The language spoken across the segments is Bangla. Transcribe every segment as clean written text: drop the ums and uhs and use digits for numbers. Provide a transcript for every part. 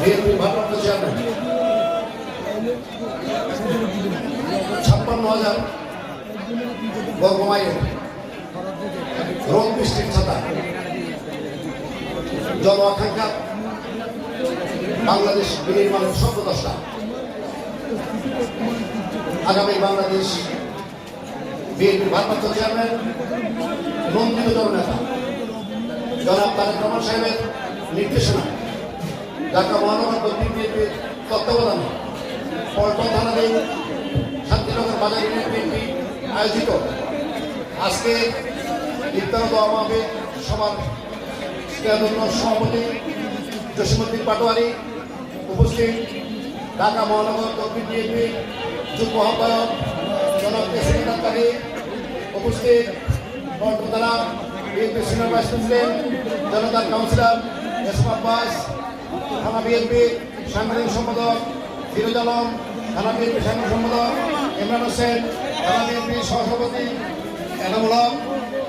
বিএনপি ভারপ্রাপ্ত চেয়ারম্যান 56,000 বর্গ মাইলের রোদ বৃষ্টির ছাতা জন আকাঙ্ক্ষা বাংলাদেশ বিনির্মাণের স্বপ্নদ্রষ্টা আগামী বাংলাদেশ বিএনপি ভারপ্রাপ্ত চেয়ারম্যান নন্দিত জননেতা জনাব তারেক রহমান সাহেবের নির্দেশনা ঢাকা মহানগর দক্ষিণ বিএনপির তত্ত্বাবধানে পল্টন থানাধীন শান্তিনগর বাজার ইউনিয়ন বিএনপি আয়োজিত আজকে ইফতার দোয়া মাহফিল সভার সভাপতি জসিমউদ্দিন পাটোয়ারি, উপস্থিত ঢাকা মহানগর দক্ষিণ বিএনপি যুগ্ম আহ্বায়ক জনাব কেসিনাতারি, উপস্থিত পল্টন থানা বিএনপি সিনিয়র ভাইস প্রেসিডেন্ট জনতার কাউন্সিলর এসএম আব্বাস, থানা বিএনপি সাংগঠনিক সম্পাদক ফিরোজ আলম, থানা বিএনপি সাংগঠনিক সম্পাদক ইমরান হোসেন, থানা বিএনপি সহসভাপতি এনামুল হক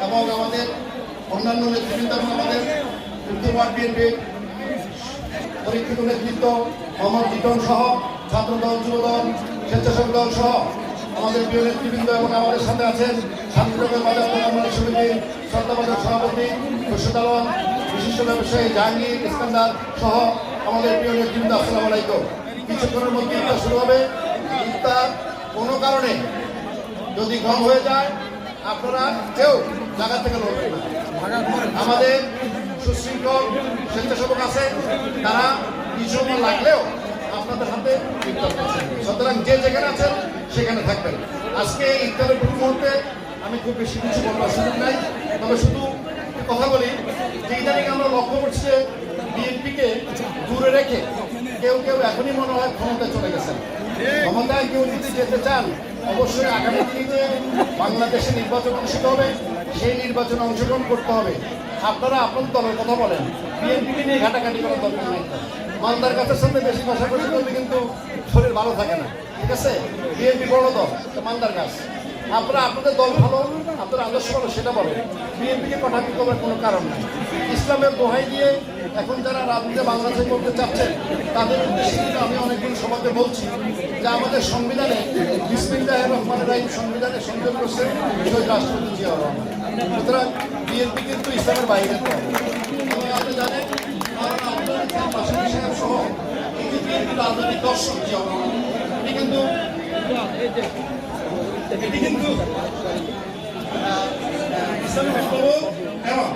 এবং আমাদের অন্যান্য নেতৃবৃন্দ এবং আমাদের উত্তর ওয়ার্ড বিএনপির পরীক্ষিত নেতৃত্ব মোহাম্মদ লিটন সহ ছাত্রদল, যুবদল, স্বেচ্ছাসেবক দল সহ আমাদের প্রিয় নেতৃবৃন্দ এবং আমাদের সাথে আছেন শান্তিনগর বাজার কল্যাণ সমিতির শ্রদ্ধাবাজার সভাপতি খুরশেদ আলম, বিশিষ্ট ব্যবসায়ী জাহাঙ্গীর ইস্কান্দার সহ আমাদের প্রিয় নেতৃবৃন্দ। আসসালামু আলাইকুম। কিছুক্ষণের মধ্যে ইফতার শুরু হবে। ইফতার কোনো কারণে যদি কম হয়ে যায় আপনারা কেউ জায়গা থেকে লড়বেন না। আমাদের সুশৃঙ্খল স্বেচ্ছাসেবক আছে, তারা কিছু লাগলেও আপনাদের হাতে ইফতার করছেন। সুতরাং যে যেখানে আছেন সেখানে থাকবেন। আজকে ইফতারের প্রতি মুহূর্তে আমি খুব বেশি কিছু বলবার সুযোগ নাই, তবে শুধু কথা বলি যে ইদানিং আমরা লক্ষ্য করছি যে বিএনপিকে দূরে রেখে কেউ কেউ এখনই মনে হয় ক্ষমতায় চলে গেছেন। ক্ষমতায় কেউ যদি যেতে চান অবশ্যই আগামী দিনে বাংলাদেশে নির্বাচন অনুষ্ঠিত হবে, সেই নির্বাচনে অংশগ্রহণ করতে হবে। আপনারা আপনাদের দলের কথা বলেন, বিএনপিকে নিয়ে ঘাটাঘাটি করার দরকার নেই। মান্দার গাছের সাথে বেশি কষাকষি করলে কিন্তু শরীর ভালো থাকে না, ঠিক আছে? বিএনপি বড় দল, মান্দার গাছ। আপনারা আপনাদের দল ভালো, আপনার আদর্শ ভালো, সেটা বলেন। বিএনপিকে কটাক্ষি করার কোনো কারণ নেই। ইসলামের দোহাই দিয়ে এখন যারা রাজনীতি বাংলাদেশে করতে চাচ্ছেন তাদের উদ্দেশ্যে কিন্তু আমি অনেকদিন সভাতে বলছি যে আমাদের সংবিধানে বিসমিল্লাহির রহমানির রহিম সংবিধানে সংযোগ করছে শহীদ রাষ্ট্রপতি জিয়াউর রহমান। সুতরাং বিএনপি কিন্তু ইসলামের বাইরে আপনি জানেন, কারণ আপনার পাশাপাশি সাহেব সহ এই যে বিএনপি রাজনৈতিক দর্শক জিয়াউর রহমান, এটি কিন্তু ইসলামী রাষ্ট্র এবং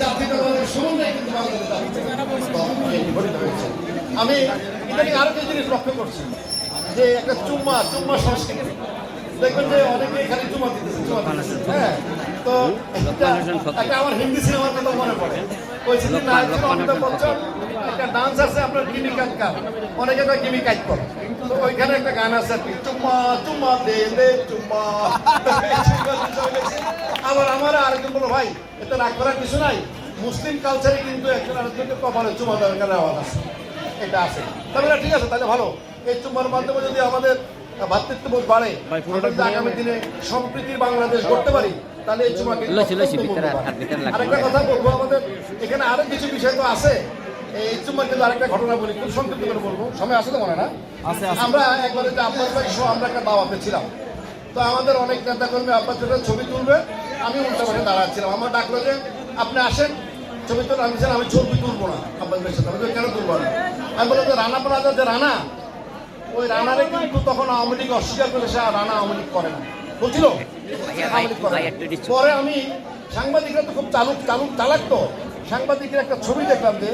জাতীয়তাবাদের সমন্বয়ে কিন্তু বাংলাদেশ আমি ইদানিং আরো কিছু জিনিস লক্ষ্য করছি যে একটা চুম্মা সংস্কৃতি দেখবেন যে অনেকেই খালি চুমা দিতেছে। হ্যাঁ, তো একটা আমার হিন্দি সিনেমার কথা মনে পড়ে। ওই সিনেমা অমিতাভ বচ্চন একটা ডান্স আছে আপনার গিমি কাটকার, অনেকে তো গিমি কাট করে। তো ওইখানে একটা গান আছে আর কি, চুম্মা চুম্মা দে দে চুম্মা। আবার আমার আরেকজন বলো ভাই এতে রাগ করার কিছু নাই, মুসলিম কালচারে কিন্তু একজন আরেকজনকে কপালে চুমা দেওয়ার আওয়াজ আছে, এটা আছে। তাহলে ঠিক আছে, তাহলে ভালো। এই চুম্মার মাধ্যমে যদি আমাদের ভাতৃত্ববোধ বাড়ে, আগামী দিনে সম্প্রীতির বাংলাদেশ করতে পারি, তাহলে এই চুমাকে। আরেকটা কথা বলবো, আমাদের এখানে আরো কিছু বিষয় তো আছে। এই চুম্মার কিন্তু আরেকটা ঘটনা বলি, খুব সংক্ষিপ্ত করে বলবো, সময় আছে তো মনে না? আমরা একবারে যে আব্বাস ভাই সহ আমরা একটা দাওয়াতে ছিলাম, তো আমাদের অনেক নেতা কর্মী আব্বাস ভাইয়ের ছবি তুলবে, আমি উল্টা পাশে দাঁড়াচ্ছিলাম। আমার ডাকলো যে আপনি আসেন ছবি তুলবেন। আমি ছিলাম, আমি ছবি তুলবো না আব্বাস ভাইয়ের সাথে। আমি কেন তুলবো না? আমি বললাম যে রানা প্লাজার যে রানা, ওই রানারে কিন্তু তখন আওয়ামী লীগ অস্বীকার করে সে রানা আওয়ামী লীগ করে না বলছিল। পরে আমি সাংবাদিকরা তো খুব চালাক, তো সাংবাদিকের একটা ছবি দেখলাম যে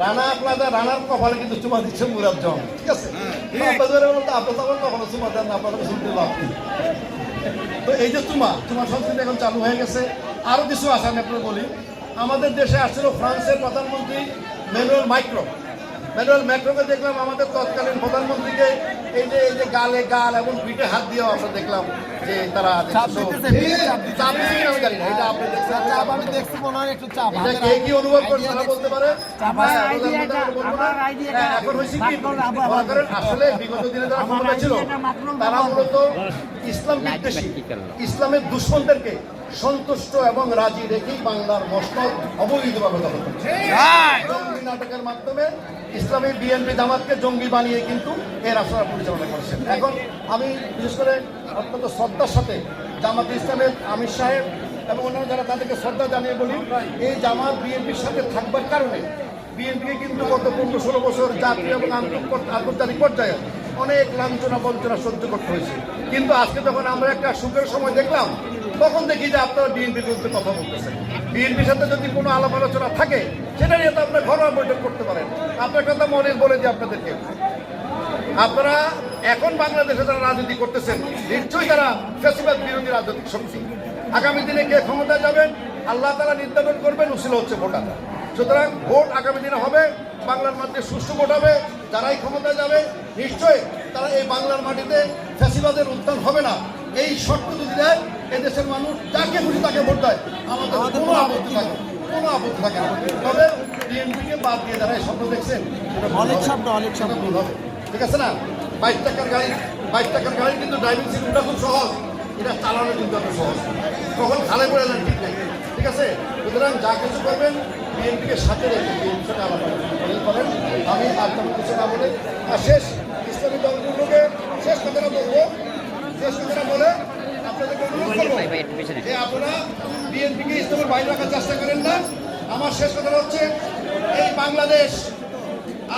রানা প্লাজা রানার কপালে কিন্তু চুমা দিচ্ছে মুরাদ জন, ঠিক আছে? আপনার তখন কখনো চুমা দেন না, আপনাদের শুনতে পাবেন। তো এই যে চুমা সংস্কৃতি এখন চালু হয়ে গেছে। আরো কিছু আছে, আমি আপনার বলি। আমাদের দেশে আসছিল ফ্রান্সের প্রধানমন্ত্রী ম্যানুয়েল ম্যাক্রোকে দেখলাম আমাদের তৎকালীন প্রধানমন্ত্রীকে এই যে গালে গাল এবং পিঠে হাত দিয়েও আমরা দেখলাম যে তারা আমি জানি না, এটা আপনি দেখছি কি অনুভব করছে তারা বলতে পারে। এখন হয়েছে কি, আসলে বিগত দিনে যারা ক্ষমতা ছিল তারা মূলত ইসলাম বিদ্বেষী, ইসলামের দুশ্মনদেরকে সন্তুষ্ট এবং রাজি রেখেই বাংলার মসনদ অবৈধভাবে দখল করছে। জঙ্গি নাটকের মাধ্যমে ইসলামী বিএনপি জামাতকে জঙ্গি বানিয়ে কিন্তু এর আপনারা পরিচালনা করছেন। এখন আমি বিশেষ করে অত্যন্ত শ্রদ্ধার সাথে জামাত ইসলামের আমির সাহেব এবং অন্যান্য যারা তাদেরকে শ্রদ্ধা জানিয়ে বলি, এই জামাত বিএনপির সাথে থাকবার কারণে বিএনপিকে কিন্তু গত 15-16 বছর জাতীয় এবং আন্তর্জাতিক পর্যায়ে অনেক লাঞ্ছনা বঞ্চনা সহ্য করতে হয়েছে। কিন্তু আজকে যখন আমরা একটা সুখের সময় দেখলাম, তখন দেখি যে আপনারা বিএনপির বিরুদ্ধে কথা বলতেছেন। বিএনপির সাথে যদি কোনো আলাপ আলোচনা থাকে সেটা নিয়ে তো আপনারা ঘরোয়া বৈঠক করতে পারেন। আপনার কথা মনে বলে দিই আপনাদেরকে, আপনারা এখন বাংলাদেশে যারা রাজনীতি করতেছেন নিশ্চয়ই তারা ফ্যাসিবাদ বিরোধী রাজনৈতিক শক্তি। আগামী দিনে কে ক্ষমতা যাবেন আল্লাহ তাআলা নির্ধারণ করবেন, উসিল হচ্ছে ভোটার। সুতরাং ভোট আগামী দিনে হবে, বাংলার মধ্যে সুষ্ঠু ভোট হবে। যারাই ক্ষমতা যাবে নিশ্চয়ই তারা এই বাংলার মাটিতে ফ্যাসিবাদের উত্থান হবে না। এই শর্ত যদি দেয় এদেশের মানুষ যাকে খুশি তাকে ভোট দেয়, আমাদের কোনো আপত্তি থাকে না। তবে বিএনপিকে বাদ দিয়ে যারা এই স্বপ্ন দেখছেন অনেক ভুল হবে, ঠিক আছে না? 22 টাকার গাড়ি কিন্তু ড্রাইভিং সিট ওটা খুব সহজ, এটা চালানো কিন্তু এত সহজ। কখন খালে পড়ে যান ঠিক নেই, ঠিক আছে? সুতরাং যা কিছু করবেন বিএনপিকে সাথে রেখে বিএনপির সাথে আলাদা করেন। আমি আর তেমন কিছু না বলে শেষ ইসলামী দলগুলোকে শেষ কথাটা বলে আপনাদেরকে অনুরোধ করবো যে আপনারা বিএনপিকে ইসলামের বাইরে রাখার চেষ্টা করেন না। আমার শেষ কথাটা হচ্ছে, এই বাংলাদেশ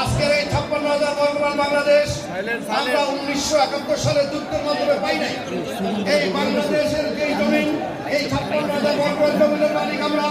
আজকের এই 56,000 বর্গমাইল বাংলাদেশ আমরা 1971 সালে যুদ্ধের মাধ্যমে পাই নাই। এই বাংলাদেশের যে জমিন, এই 56,000 বর্গমাইল জমিনের মালিক আমরা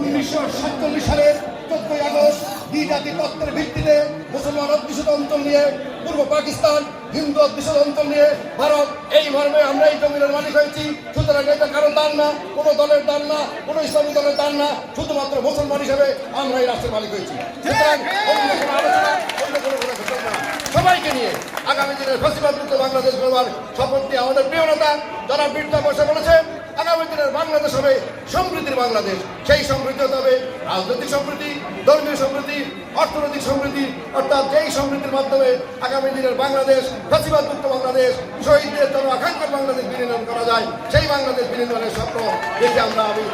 1947 সালের 14ই আগস্ট দ্বিজাতি তত্ত্বের ভিত্তিতে মুসলমান অধ্যুষিত অঞ্চল নিয়ে পূর্ব পাকিস্তান, হিন্দু অধ্যুষিত অঞ্চল নিয়ে ভারত, এই মর্মে আমরা এই জমিনের মালিক হয়েছি। সুতরাং এটা কারো দান না, কোনো দলের দান না, কোনো ইসলামী দলের দান না, শুধুমাত্র মুসলমান হিসেবে আমরা এই রাষ্ট্রের মালিক হয়েছি। সুতরাং অন্য কোনো আলোচনা, অন্য কোনো ঘোষণা না, সবাইকে নিয়ে আগামী দিনের ফ্যাসিবাদ মুক্ত বাংলাদেশ গড়বার শপথ নিয়ে আমাদের প্রিয় নেতা যারা বীরতা বসে বলেছেন আগামী দিনের বাংলাদেশ হবে সমৃদ্ধির বাংলাদেশ। সেই সমৃদ্ধি হতে হবে রাজনৈতিক সমৃদ্ধি, ধর্মীয় সমৃদ্ধি, অর্থনৈতিক সমৃদ্ধি, অর্থাৎ যেই সমৃদ্ধির মাধ্যমে আগামী দিনের বাংলাদেশ ফ্যাসিবাদ মুক্ত বাংলাদেশ, শহীদদের জন্য আকাঙ্ক্ষার বাংলাদেশ বিনির্মাণ করা যায়। সেই বাংলাদেশ বিনির্মাণের স্বপ্ন দেখে আমি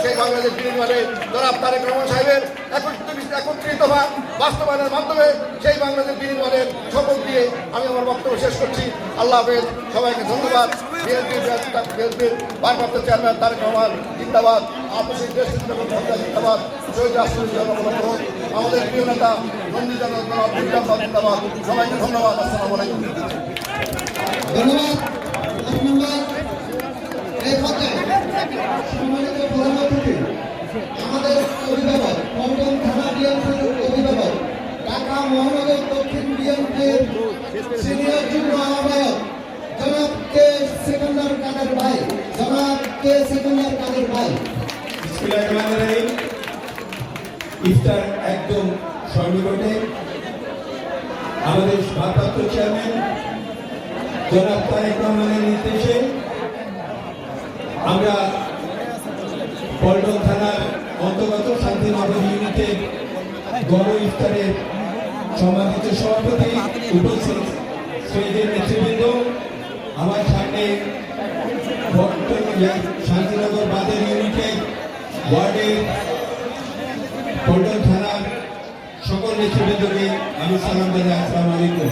সেই বাংলাদেশ বিনির্মাণে জনাব তারেক রহমান সাহেবের 31 দফা বাস্তবায়নের মাধ্যমে সেই বাংলাদেশ বিনির্মাণের শপথ দিয়ে আমি আমার বক্তব্য শেষ করছি। আল্লাহ হাফেজ, সবাইকে ধন্যবাদ। বিএনপির ভারপ্রাপ্ত চেয়ারম্যান তারেক রহমান জিন্দাবাদ, আপসিক দেশ জিন্দাবাদ, শহীদ রাষ্ট্রপতি জনগণ, আমাদের প্রিয় নেতা নন্দী জনগণ জিন্দাবাদ। সবাইকে ধন্যবাদ। আসসালামু আলাইকুম। আমাদের অভিভাবক পল্টন থানা বিএনপির অভিভাবক, ঢাকা মহানগর দক্ষিণ বিএনপির সিনিয়র যুগ্ম আহ্বায়ক জনাব কে সেকেন্দার কাদের ভাই, ইফতার একদম সন্নিকটে আমাদের ভারপ্রাপ্ত চেয়ারম্যান জনাব তারেক রহমানের নির্দেশে আমরা পল্টন থানার অন্তর্গত শান্তিনগর ইউনিটের গণ ইফতারের সম্মানিত সভাপতি, উপস্থিত শহীদের নেতৃবৃন্দ, আমার সামনে শান্তিনগর বাজার ইউনিটের ওয়ার্ডের পল্টন থানার সকল নেতৃবৃন্দকে আমি সালাম জানাই। আসসালামু আলাইকুম।